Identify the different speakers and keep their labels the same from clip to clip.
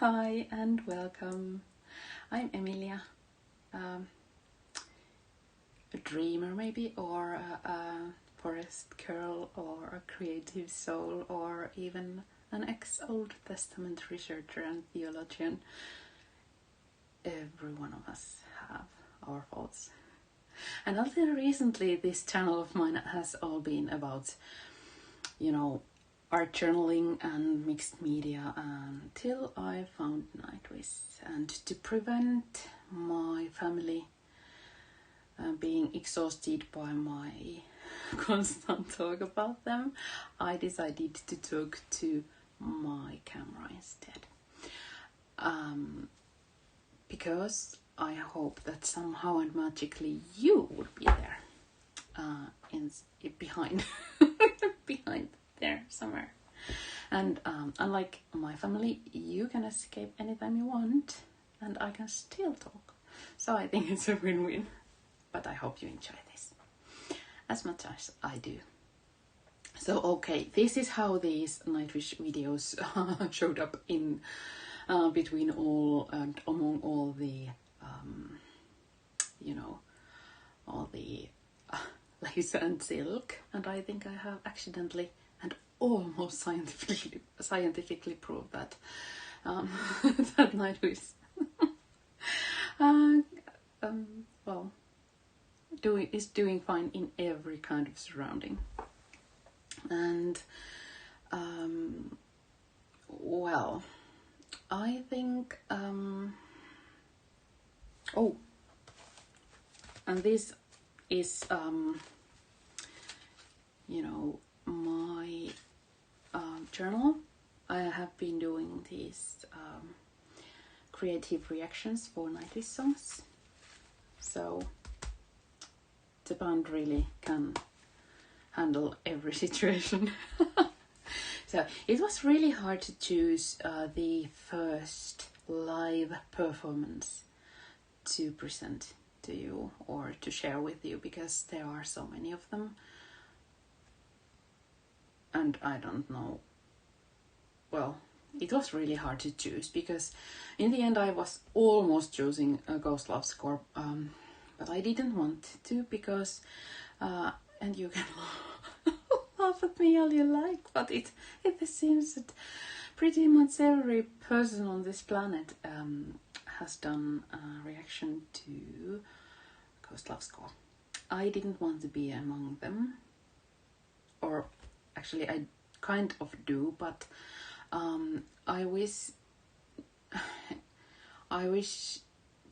Speaker 1: Hi and welcome. I'm Emilia, a dreamer maybe, or a forest girl, or a creative soul, or even an ex-Old Testament researcher and theologian. Every one of us have our faults. And until recently, this channel of mine has all been about, art journaling and mixed media until I found Nightwish. And to prevent my family being exhausted by my constant talk about them, I decided to talk to my camera instead. Because I hope that somehow and magically you would be there, behind there somewhere. And unlike my family, you can escape anytime you want, and I can still talk. So I think it's a win-win. But I hope you enjoy this as much as I do. So okay, this is how these Nightwish videos showed up in between all and among all the all the lace and silk, and I think I have accidentally and almost scientifically proved that that Nightwish is doing fine in every kind of surrounding. And I think and this is my journal. I have been doing these creative reactions for Nightwish songs, so the band really can handle every situation. So it was really hard to choose the first live performance to present to you or to share with you, because there are so many of them, and I don't know. Well, it was really hard to choose, because in the end I was almost choosing a Ghost Love Score, but I didn't want to, because and you can laugh at me all you like, but it seems that pretty much every person on this planet has done a reaction to Ghost Love Score. I didn't want to be among them, or actually I kind of do, but I wish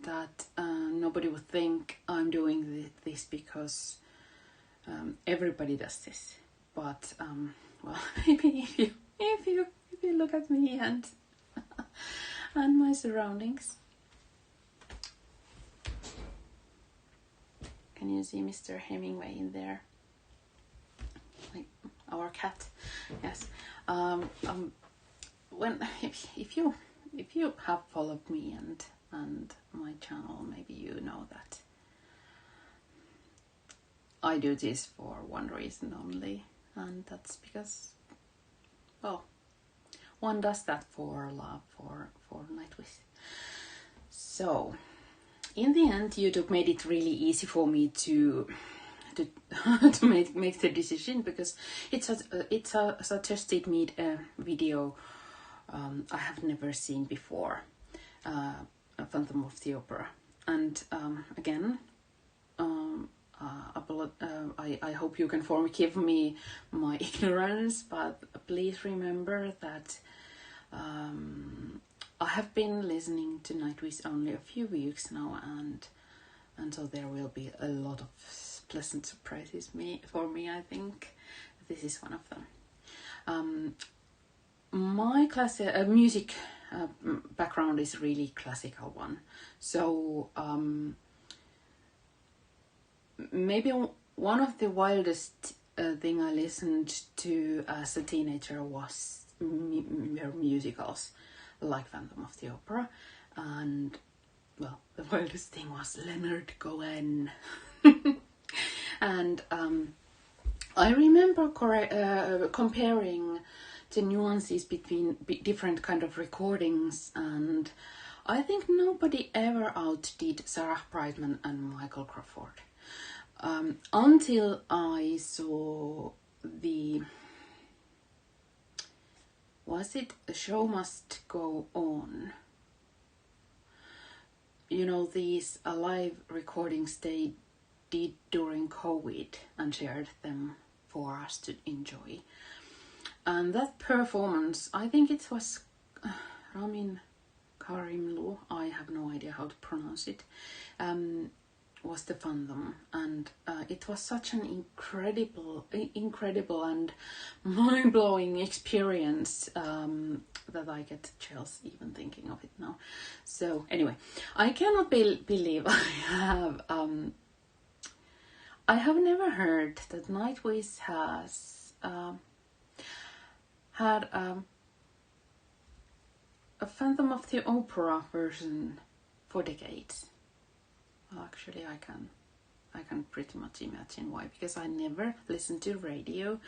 Speaker 1: that nobody would think I'm doing this because everybody does this. But maybe if you look at me and and my surroundings, can you see Mr. Hemingway in there? Like our cat, yes. If you have followed me and my channel, maybe you know that I do this for one reason only, and that's because, one does that for love for Nightwish. So in the end, YouTube made it really easy for me to make the decision, because it's a suggested video I have never seen before, Phantom of the Opera. And again, I hope you can forgive me my ignorance, but please remember that I have been listening to Nightwish only a few weeks now, and so there will be a lot of pleasant surprises for me. I think this is one of them. My music background is really classical one, so maybe one of the wildest thing I listened to as a teenager was musicals like Phantom of the Opera, and the wildest thing was Leonard Cohen. And I remember comparing the nuances between different kind of recordings, and I think nobody ever outdid Sarah Brightman and Michael Crawford. Until I saw was it A Show Must Go On? You know, these live recordings they did during COVID and shared them for us to enjoy. And that performance, I think it was Ramin Karimlu, I have no idea how to pronounce it, was the Phantom, and it was such an incredible and mind-blowing experience that I get chills even thinking of it now. So anyway, I cannot believe I have never heard that Nightwish has had a Phantom of the Opera version for decades. Well, actually, I can pretty much imagine why, because I never listened to radio,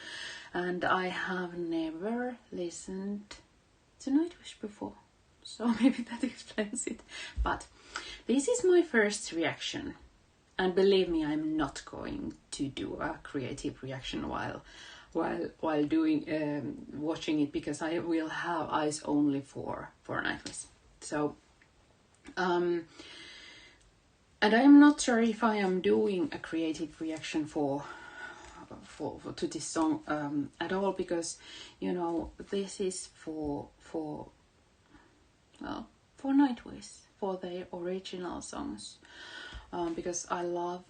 Speaker 1: and I have never listened to Nightwish before. So maybe that explains it. But this is my first reaction, and believe me, I'm not going to do a creative reaction while doing watching it, because I will have eyes only for Nightwish. So and I'm not sure if I am doing a creative reaction for to this song at all, because you know this is for Nightwish, for their original songs, because I love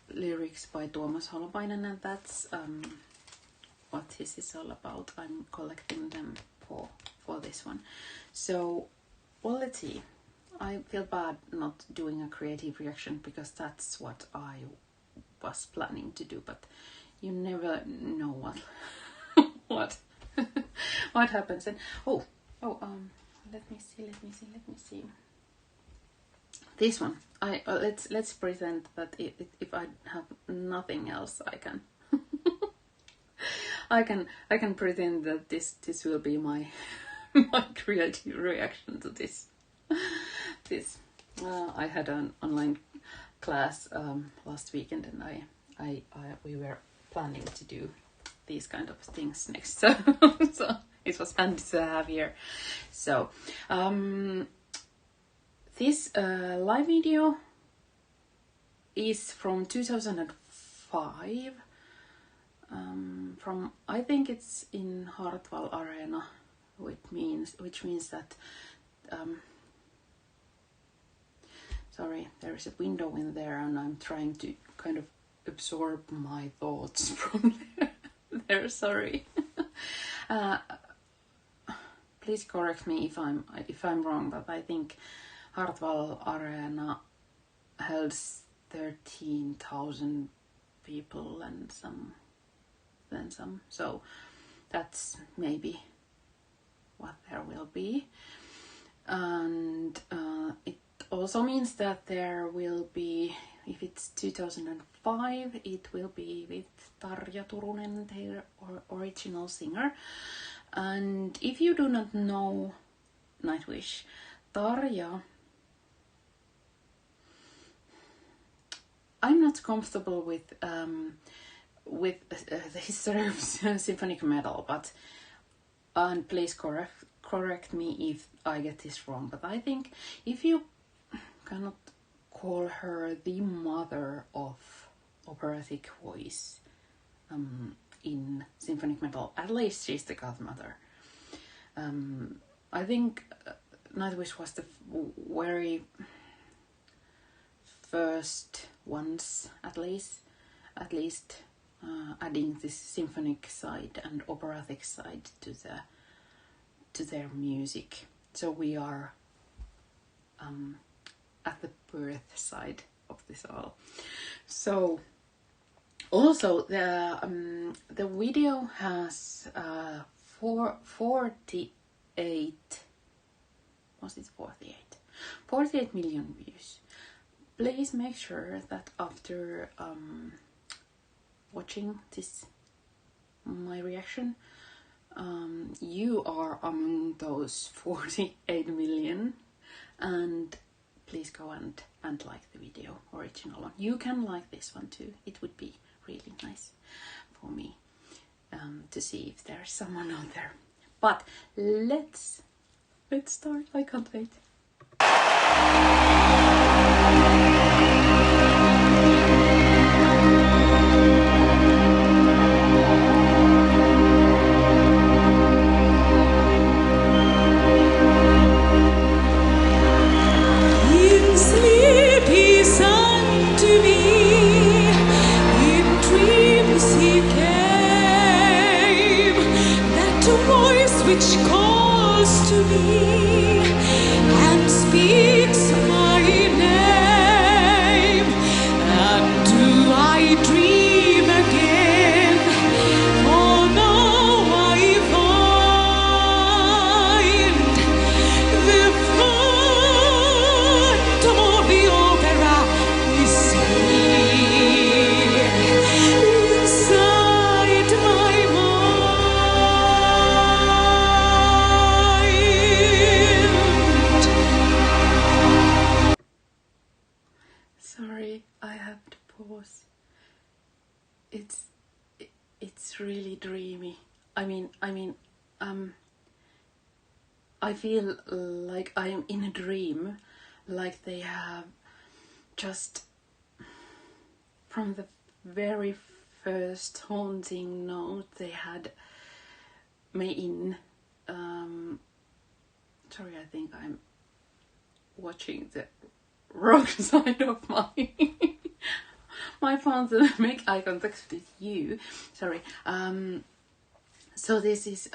Speaker 1: lyrics by Tuomas Holopainen, and that's what this is all about. I'm collecting them for this one. So, well, let's see. I feel bad not doing a creative reaction, because that's what I was planning to do, but you never know what what happens. And let me see. This one, let's pretend that if I have nothing else, I can I can pretend that this will be my creative reaction to this. I had an online class last weekend, and we were planning to do these kind of things next. So it was fun to have here. So this live video is from 2005. From, I think it's in Hartwall Arena, which means that sorry, there is a window in there, and I'm trying to kind of absorb my thoughts from there. Sorry. Please correct me if I'm wrong, but I think Hartwall Arena holds 13,000 people and then some. So that's maybe what there will be, and it also means that there will be, if it's 2005, it will be with Tarja Turunen, their original singer. And if you do not know Nightwish, Tarja, I'm not comfortable with the history of symphonic metal, but and please correct me if I get this wrong, but I think if you cannot call her the mother of operatic voice in symphonic metal, at least she's the godmother. I think Nightwish was the very first ones, at least adding this symphonic side and operatic side to their music. So we are at the birth side of this all. So also the video has 48 million views. Please make sure that after watching my reaction, you are among those 48 million, and please go and like the video, original one. You can like this one too. It would be really nice for me to see if there's someone out there. But let's start. I can't wait.
Speaker 2: Which calls to me and speaks my name, and do I dream again? For now I find the phantom of the opera is here inside my mind.
Speaker 1: Sorry, I have to pause. It's really dreamy. I feel like I am in a dream, like they have just from the very first haunting note they had me in. Sorry, I think I'm watching the wrong side of my phone to make eye contact with you. Sorry. So this is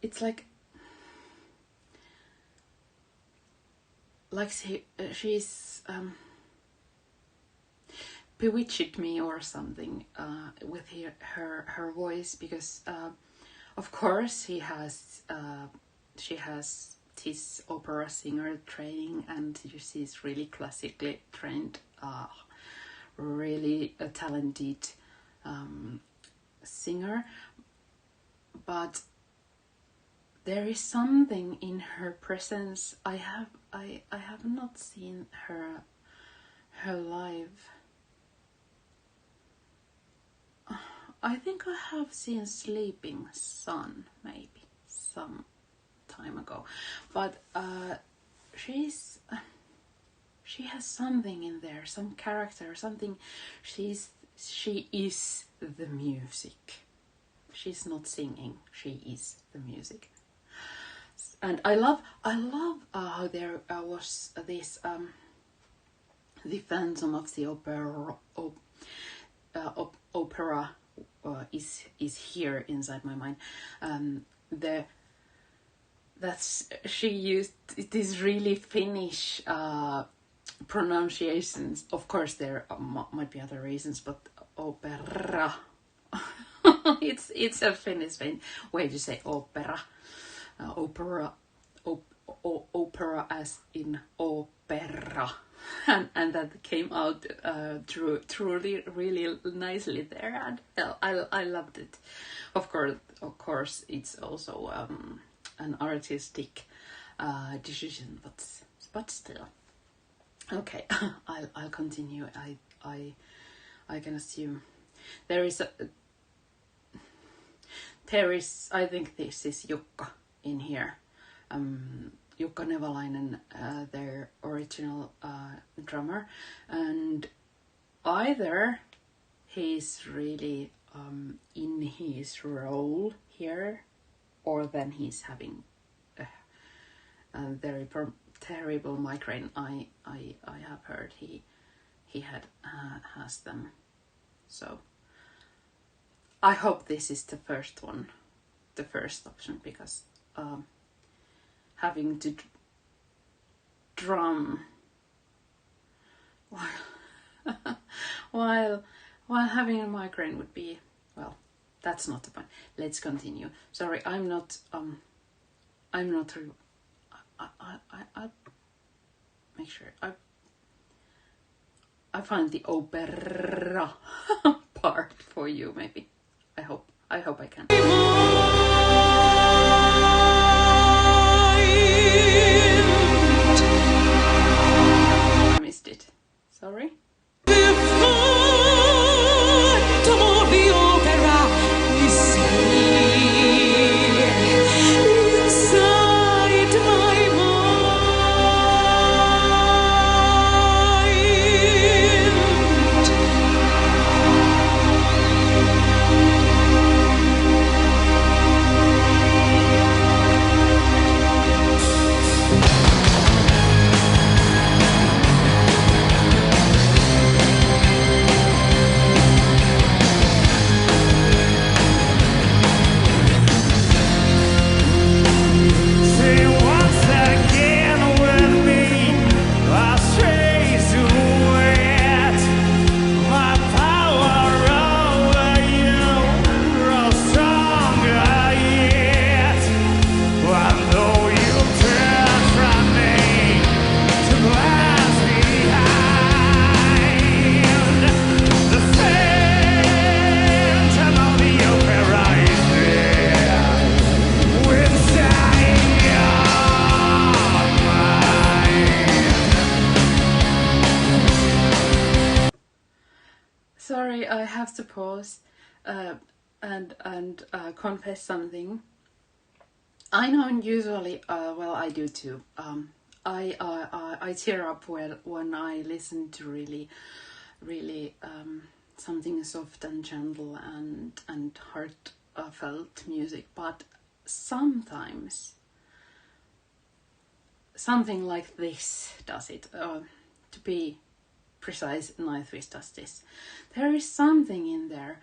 Speaker 1: it's like she's bewitched me or something with her voice, because of course she has this opera singer training, and she's really classically trained, really a talented singer, but there is something in her presence. I have not seen her live. I think I have seen Sleeping Sun maybe some time ago, but she has something in there, some character, something. She is the music. She's not singing, she is the music. And I love how there was this the Phantom of the Opera is here inside my mind. She used these really Finnish pronunciations. Of course, there might be other reasons, but opera. it's a Finnish way to say opera. Opera as in opera, and that came out truly really nicely there, and I loved it. Of course, it's also an artistic decision, but still. Okay, I'll continue. I can assume there is I think this is Jukka in here. Jukka Nevalainen, their original drummer, and either he's really in his role here, or then he's having a very terrible migraine. I have heard he has them, so I hope this is the first one, the first option, because having to drum while having a migraine would be, well, that's not the point. Let's continue. Sorry, I'm not I'll make sure I find the opera part for you, maybe. I hope I can. sorry, I have to pause and confess something. I know usually, well, I do too. I tear up when I listen to really something soft and gentle and heartfelt music, but sometimes something like this does it. To be precise, Nightwish does this. There is something in there,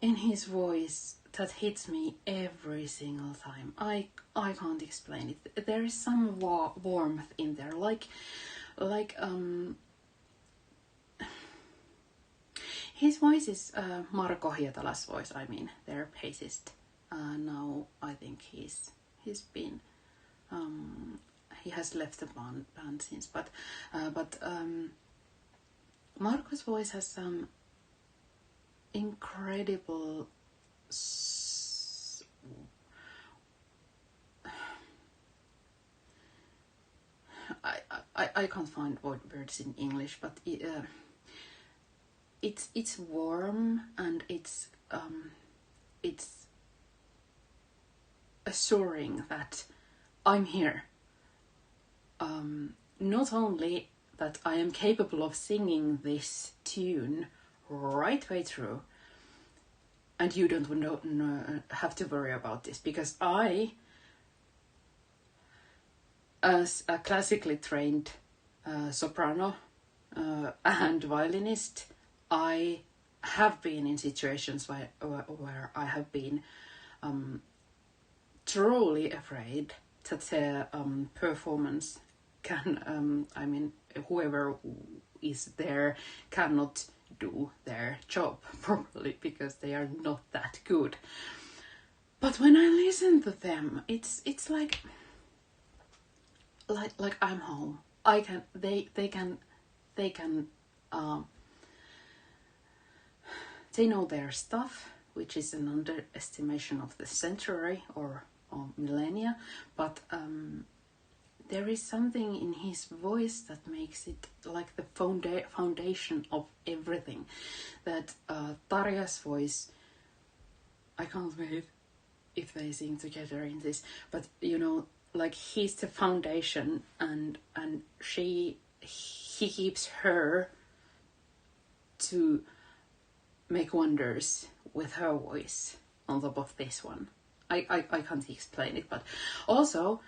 Speaker 1: in his voice, that hits me every single time. I can't explain it. There is some warmth in there, like his voice is Marko Hietala's voice. I mean, their bassist. Now I think he's been he has left the band since, but Marko's voice has some incredible I can't find words in English, but it's warm and it's assuring that I'm here. Not only that I am capable of singing this tune right way through, and you don't have to worry about this, because I, as a classically trained soprano and violinist, I have been in situations where I have been truly afraid that the performance can, I mean, whoever is there cannot do their job properly because they are not that good. But when I listen to them, it's like I'm home. They know their stuff, which is an underestimation of the century or millennia, but there is something in his voice that makes it like the foundation of everything. That Tarja's voice, I can't wait if they sing together in this, but you know, like he's the foundation, and he keeps her to make wonders with her voice on top of this one. I can't explain it, but also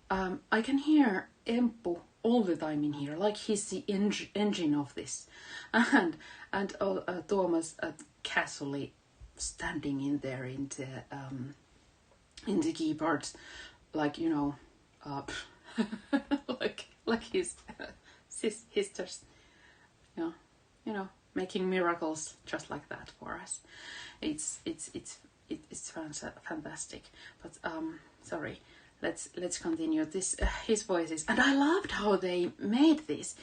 Speaker 1: I can hear Empu all the time in here, like he's the engine of this, and Thomas casually standing in there in the key parts, like, you know, like his sisters, you know, making miracles just like that for us. It's fantastic. But sorry, let's continue. This his voices, and I loved how they made this.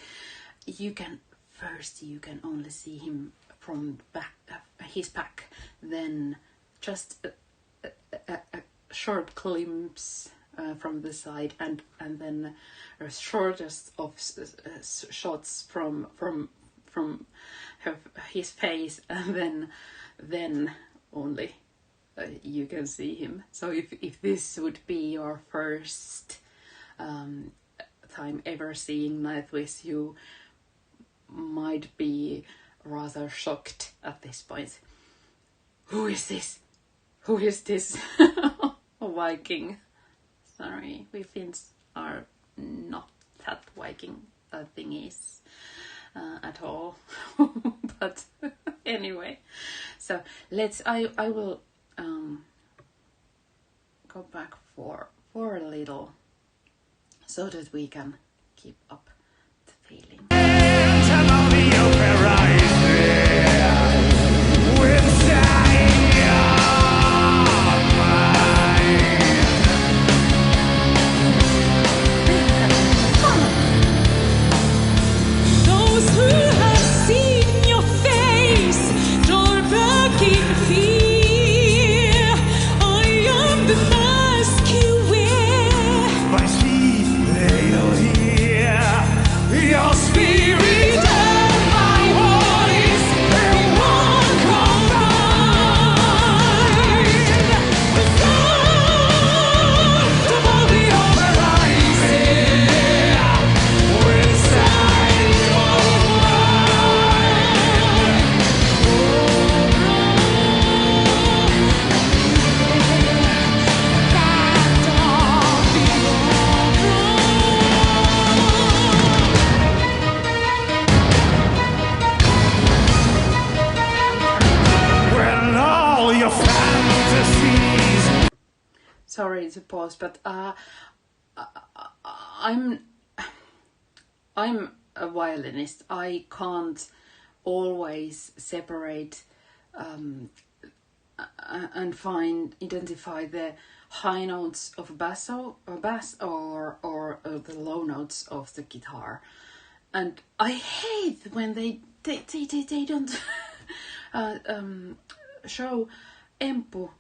Speaker 1: You can only see him from back, his back, then just a short glimpse from the side, and then a shortest of shots from his face, and then only you can see him. So if this would be your first time ever seeing Nightwish, you might be rather shocked at this point. Who is this? Who is this Viking? Sorry, we Finns are not that Viking thingies at all. But anyway, so I will go back for a little, so that we can keep up the feeling.
Speaker 2: Those who have seen your face draw back in fear. I am the mask you wear.
Speaker 3: Vai sleep, lay here.
Speaker 1: sorry to pause, but I'm a violinist. I can't always separate and identify the high notes of bass or the low notes of the guitar, and I hate when they don't show empu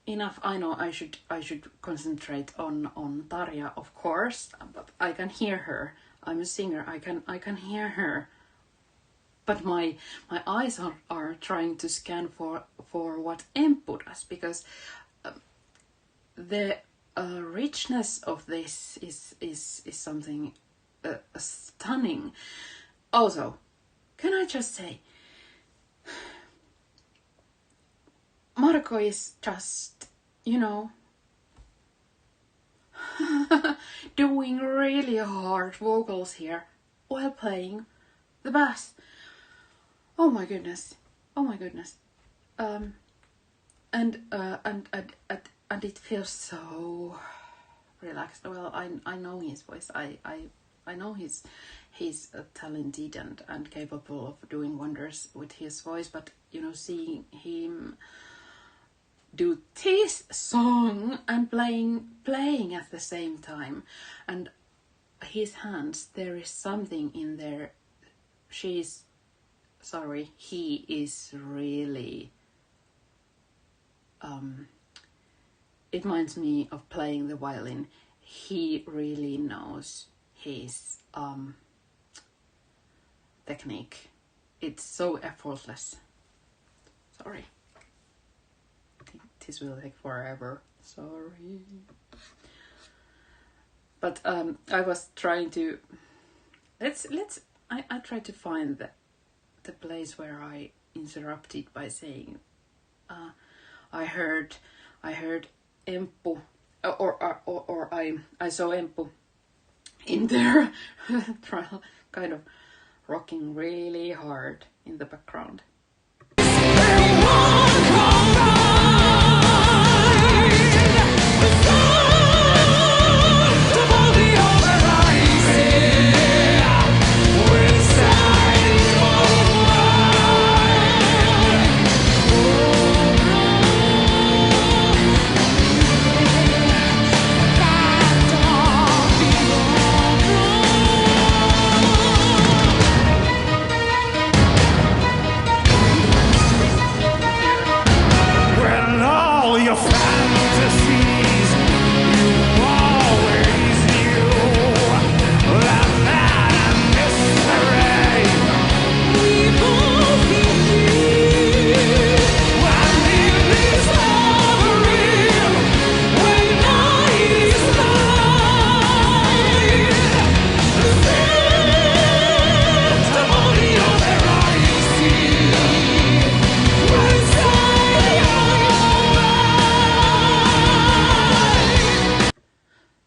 Speaker 1: enough. I know I should concentrate on Tarja, of course, but I can hear her. I'm a singer. I can hear her, but my eyes are trying to scan for what empu does, because the richness of this is something stunning. Also, can I just say, Marco is just, doing really hard vocals here while playing the bass. Oh my goodness. And it feels so relaxed. Well, I know his voice. I know he's talented and capable of doing wonders with his voice, but seeing him do this song and playing at the same time, and his hands, there is something in there. He is really it reminds me of playing the violin. He really knows his technique. It's so effortless. Sorry. I think this will take forever. Sorry. But I was trying to I tried to find the place where I interrupted by saying I heard empu, or I saw empu in there trial, kind of rocking really hard in the background.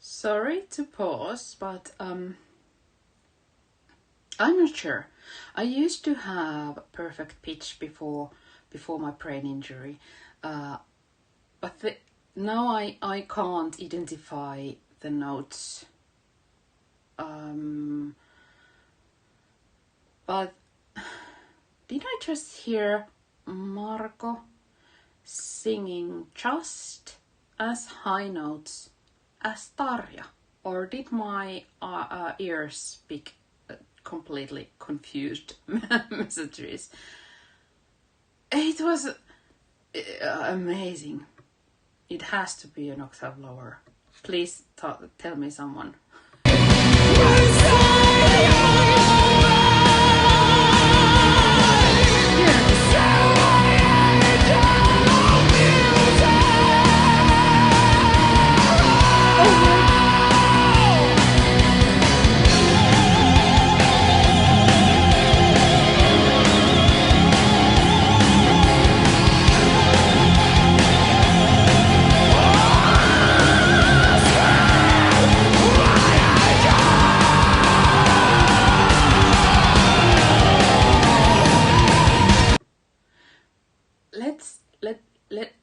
Speaker 1: Sorry to pause, but I'm not sure. I used to have perfect pitch before my brain injury, but now I can't identify the notes. But did I just hear Marco singing just as high notes as Tarja, or did my ears speak completely confused messages? It was amazing. It has to be an octave lower. Please tell me, someone.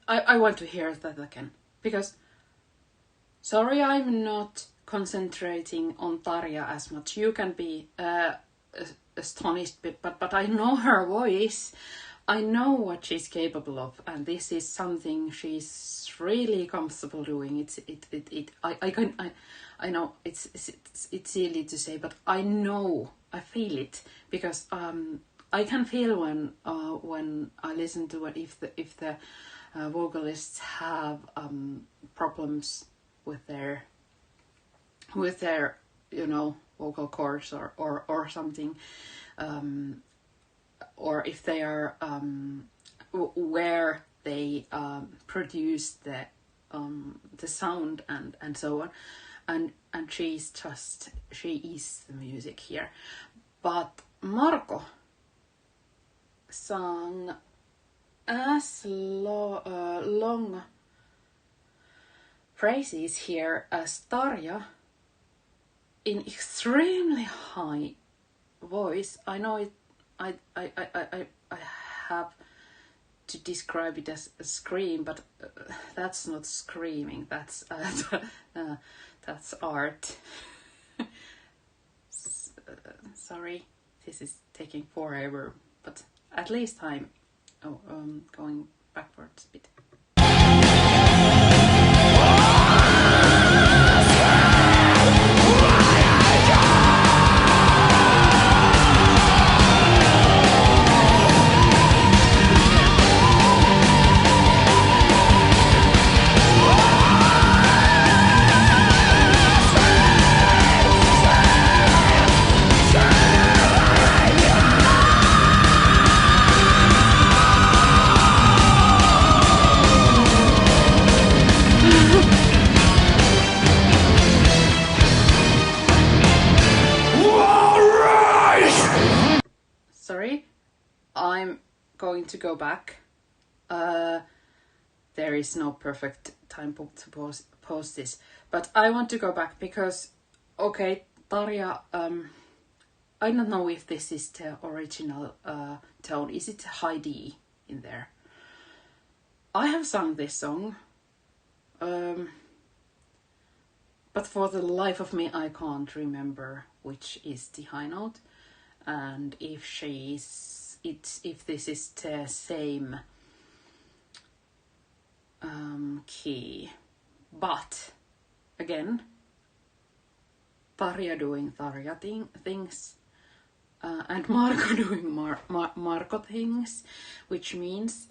Speaker 1: I want to hear that again, because Sorry, I'm not concentrating on Tarja as much. You can be astonished, but I know her voice. I know what she's capable of, and this is something she's really comfortable doing. I know it's silly to say, but I know, I feel it, because I can feel when I listen to it, if the vocalists have problems with their vocal cords or something, or if they are where they produce the sound and so on, and she is the music here. But Marko sang as long phrases here as Tarja in extremely high voice. I know it. I have to describe it as a scream, but that's not screaming. That's art. Sorry, this is taking forever, but at least I'm going backwards a bit. Sorry, I'm going to go back. There is no perfect time to pause this, but I want to go back because, okay, Tarja, I don't know if this is the original tone. Is it high D in there? I have sung this song, but for the life of me, I can't remember which is the high note, and if this is the same key. But again, Tarja doing Tarja things, and Marko doing Marko things, which means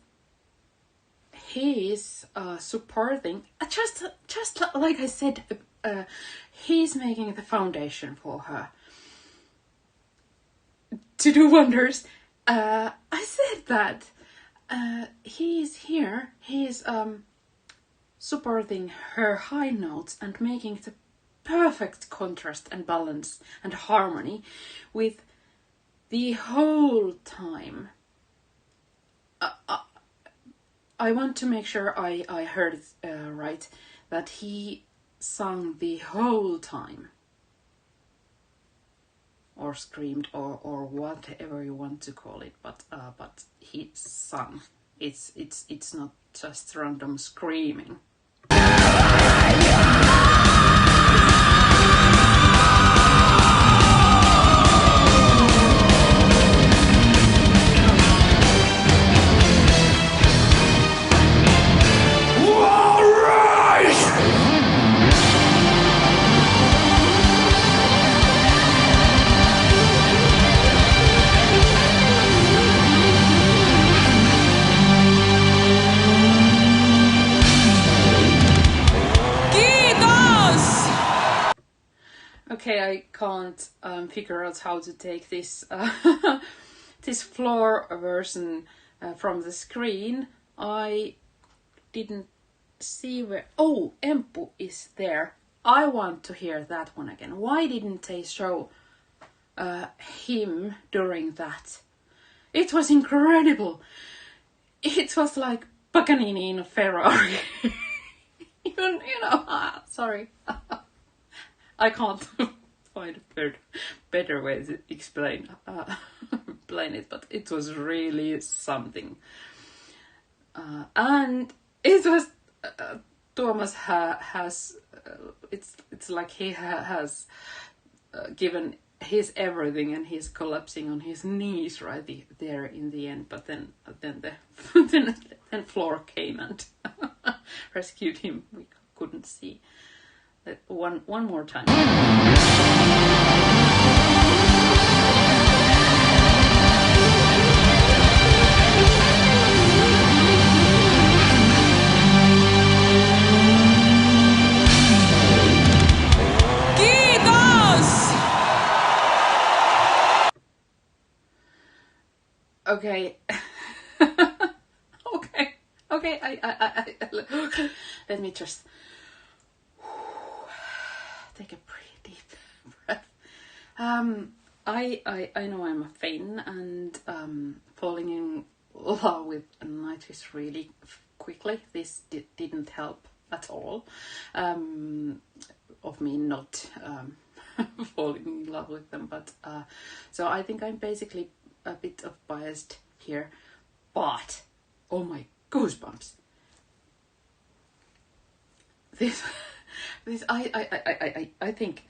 Speaker 1: he is supporting. Just like I said, he's making the foundation for her to do wonders. I said that he is here. He is supporting her high notes and making the perfect contrast and balance and harmony with the whole time. I want to make sure I heard it right, that he sung the whole time, or screamed, or whatever you want to call it, but he sung. It's not just random screaming. Okay, I can't figure out how to take this this floor version from the screen. I didn't see where. Oh, Empu is there. I want to hear that one again. Why didn't they show him during that? It was incredible. It was like Paganini in a Ferrari. Sorry. I can't find a better way to explain it, but it was really something. And it was Thomas has it's like he has given his everything, and he's collapsing on his knees right there in the end. But then the then Floor came and rescued him. We couldn't see that one more time. Okay. Okay. I let me just take a pretty deep breath. I know I'm a Finn, and falling in love with Nightwish really quickly. This didn't help at all. Of me not falling in love with them, but so I think I'm basically a bit of biased here, but oh my goosebumps! This I think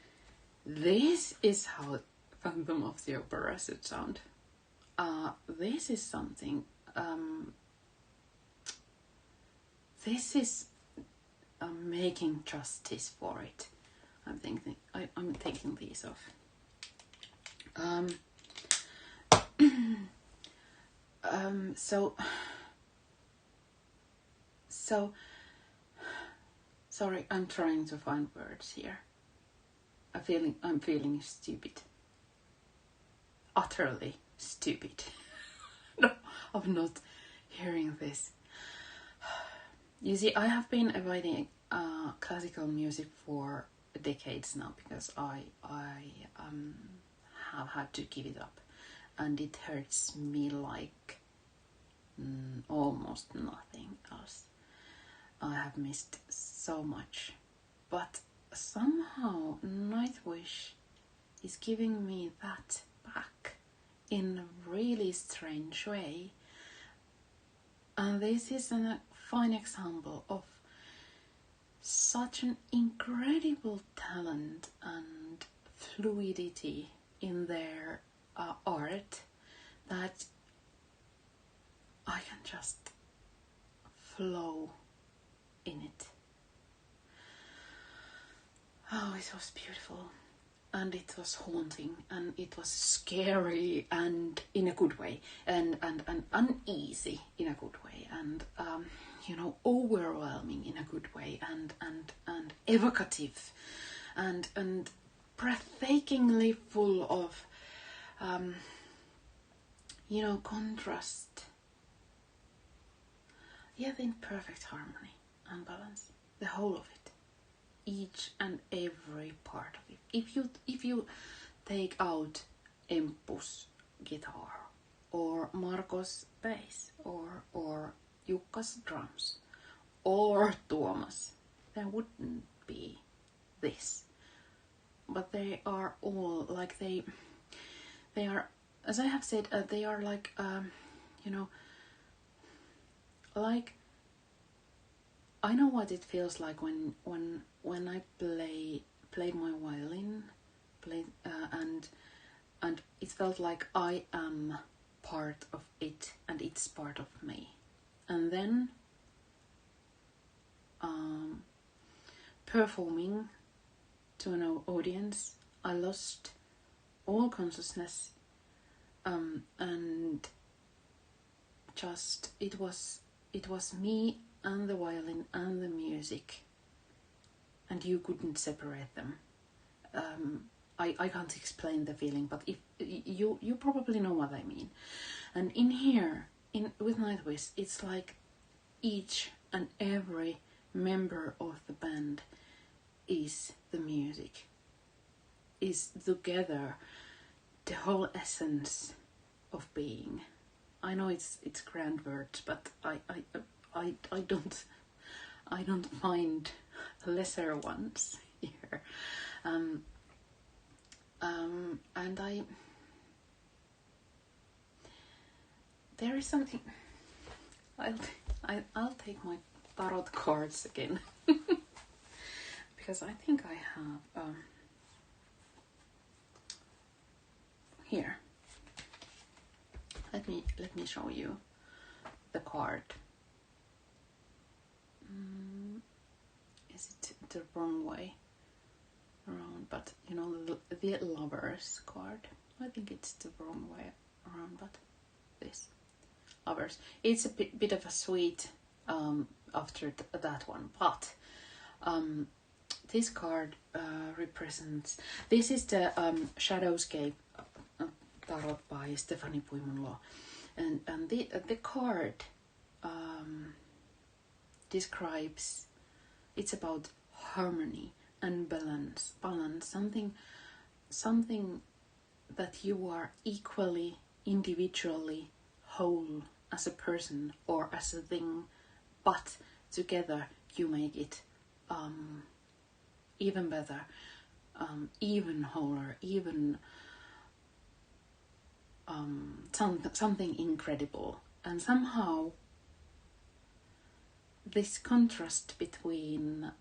Speaker 1: this is how Phantom of the Opera should sound. This is something. This is making justice for it. I'm taking these off. So sorry, I'm trying to find words here. I'm feeling stupid. Utterly stupid. No, of not hearing this. You see, I have been avoiding classical music for decades now because I have had to give it up, and it hurts me like almost nothing else. I have missed so much, but somehow Nightwish is giving me that back in a really strange way, and this is a fine example of such an incredible talent and fluidity in their art that I can just flow in it. Oh, it was beautiful, and it was haunting, and it was scary, and in a good way, and uneasy in a good way, and overwhelming in a good way, and evocative, and breathtakingly full of contrast, yet in perfect harmony and balance, the whole of it, each and every part of it. If you take out Emppu's guitar, or Marco's bass, or Jukka's drums, or Tuomas, there wouldn't be this. But they are all like they are, as I have said, they are like like I know what it feels like when I played my violin, and it felt like I am part of it and it's part of me. And then performing to an audience, I lost all consciousness, and just it was me and the violin and the music, and you couldn't separate them. I can't explain the feeling, but if you probably know what I mean. And in here, with Nightwish, it's like each and every member of the band is the music, is together the whole essence of being. I know it's grand words, but I don't find lesser ones here. And there is something. I'll take my tarot cards again. Because I think I have here. Let me show you the card. Is it the wrong way around? But you know, the Lovers card. I think it's the wrong way around, but this Lovers. It's a bit of a sweet after that one, but this card represents. This is the Shadowscape tarot by Stephanie Puimonlo, and the card describes. It's about harmony and balance, something that you are equally, individually whole as a person or as a thing, but together you make it even better, even wholer, even something incredible. And somehow this contrast between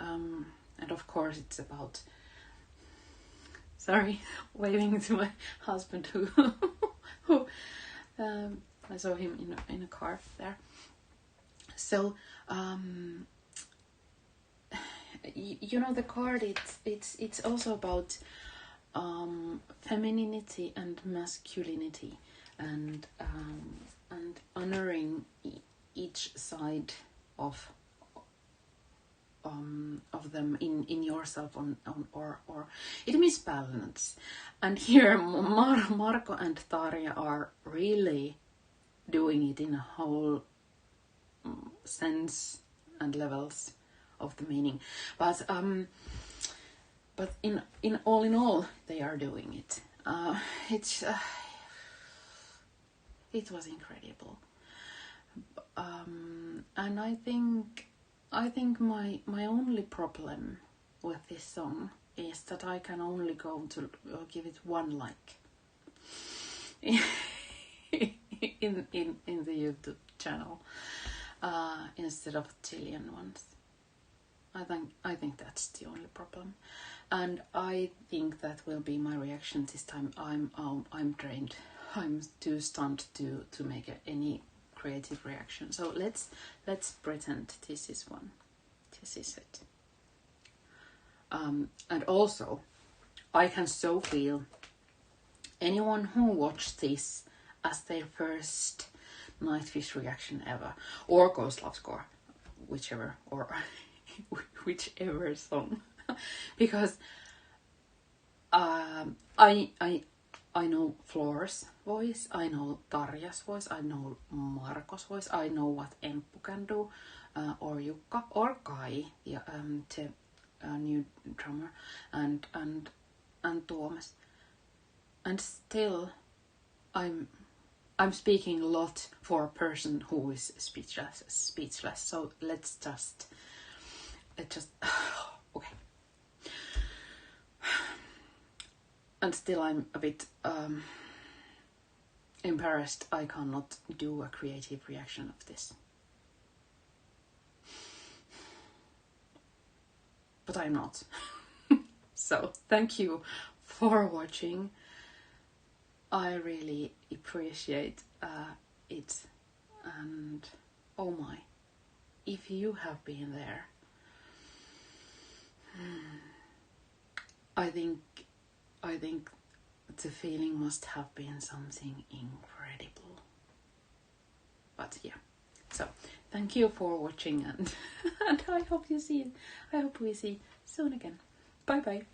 Speaker 1: and of course it's about, sorry, waving to my husband who I saw him in a car there. So you know, the card, it's also about femininity and masculinity, and honoring each side of them in yourself, or it means balance. And here Marco and Tarja are really doing it in a whole sense and levels of the meaning, but in all they are doing it. It was incredible, and I think my only problem with this song is that I can only go to give it one like in the YouTube channel instead of a zillion ones. I think that's the only problem, and I think that will be my reaction this time. I'm trained. I'm too stunned to make any creative reaction. So let's pretend this is one. This is it. And also, I can so feel anyone who watched this as their first Nightwish reaction ever, or Ghost Love Score, whichever, or whichever song, because I know Floor's voice, I know Tarja's voice, I know Marco's voice, I know what Emppu can do, or Jukka, or Kai, the new drummer, and Tuomas, and still I'm speaking a lot for a person who is speechless. So let's just okay. And still I'm a bit embarrassed. I cannot do a creative reaction of this. But I'm not. So thank you for watching. I really appreciate it. And oh my, if you have been there, I think the feeling must have been something incredible. But yeah, so thank you for watching, and I hope we see soon again. Bye bye.